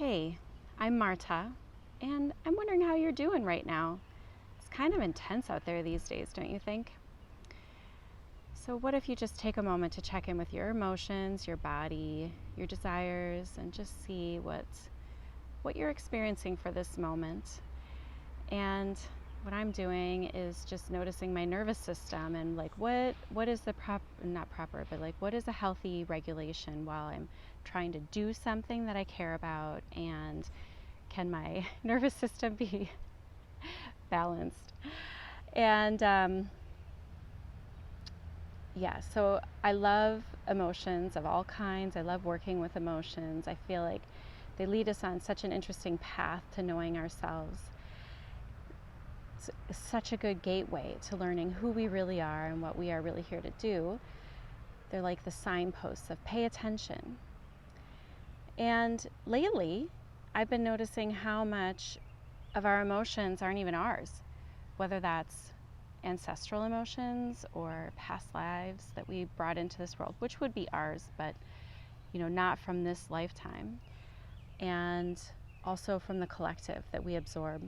Hey, I'm Marta, and I'm wondering how you're doing right now. It's kind of intense out there these days, don't you think? So, what if you just take a moment to check in with your emotions, your body, your desires, and just see what you're experiencing for this moment? And what I'm doing is just noticing my nervous system and like what is the not proper, but like what is a healthy regulation while I'm trying to do something that I care about, and can my nervous system be balanced? And yeah, so I love emotions of all kinds. I love working with emotions. I feel like they lead us on such an interesting path to knowing ourselves. It's such a good gateway to learning who we really are and what we are really here to do. They're like the signposts of pay attention. And lately, I've been noticing how much of our emotions aren't even ours, whether that's ancestral emotions or past lives that we brought into this world, which would be ours, but not from this lifetime, and also from the collective that we absorb.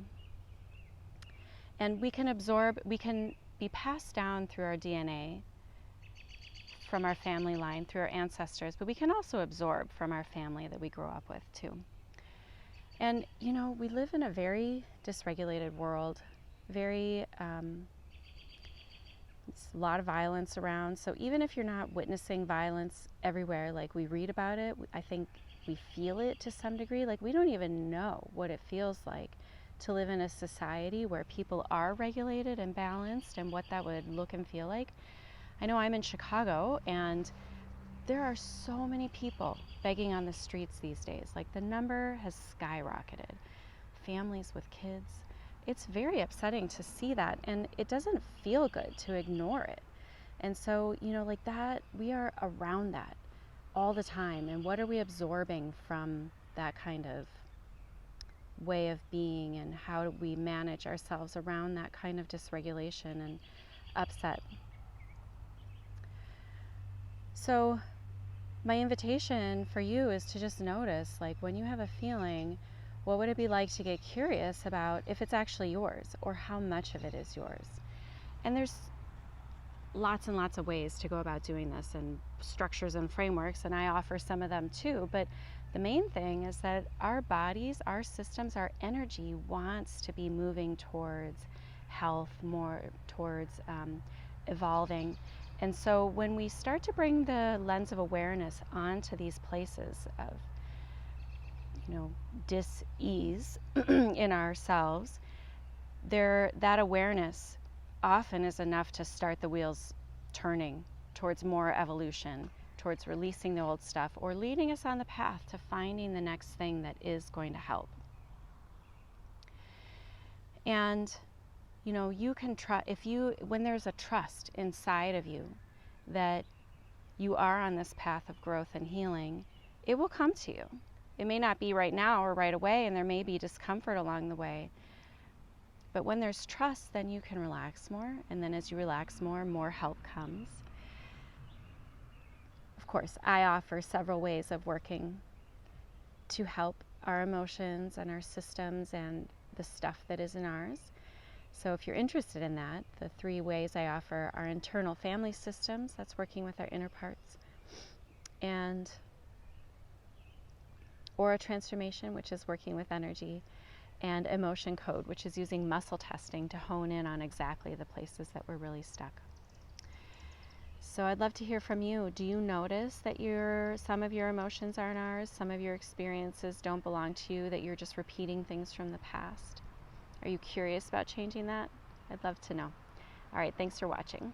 And we can be passed down through our DNA from our family line, through our ancestors, but we can also absorb from our family that we grow up with too. And we live in a very dysregulated world, very it's a lot of violence around. So even if you're not witnessing violence everywhere, like we read about it, I think we feel it to some degree. Like we don't even know what it feels like to live in a society where people are regulated and balanced, and what that would look and feel like. I know I'm in Chicago, and there are so many people begging on the streets these days. Like the number has skyrocketed. Families with kids. It's very upsetting to see that, and it doesn't feel good to ignore it. And so, like that, we are around that all the time. And what are we absorbing from that kind of way of being, and how do we manage ourselves around that kind of dysregulation and upset? So my invitation for you is to just notice, like when you have a feeling, what would it be like to get curious about if it's actually yours, or how much of it is yours? And there's lots and lots of ways to go about doing this, and structures and frameworks, and I offer some of them too. But the main thing is that our bodies, our systems, our energy wants to be moving towards health, more towards evolving. And so when we start to bring the lens of awareness onto these places of dis-ease in ourselves, that awareness often is enough to start the wheels turning towards more evolution, towards releasing the old stuff, or leading us on the path to finding the next thing that is going to help. And you can trust, when there's a trust inside of you that you are on this path of growth and healing, it will come to you. It may not be right now or right away, and there may be discomfort along the way. But when there's trust, then you can relax more, and then as you relax more help comes. Of course, I offer several ways of working to help our emotions and our systems and the stuff that isn't ours. So if you're interested in that, the 3 ways I offer are internal family systems, that's working with our inner parts, and aura transformation, which is working with energy, and emotion code, which is using muscle testing to hone in on exactly the places that we're really stuck. So I'd love to hear from you. Do you notice that some of your emotions aren't ours, some of your experiences don't belong to you, that you're just repeating things from the past? Are you curious about changing that? I'd love to know. All right, thanks for watching.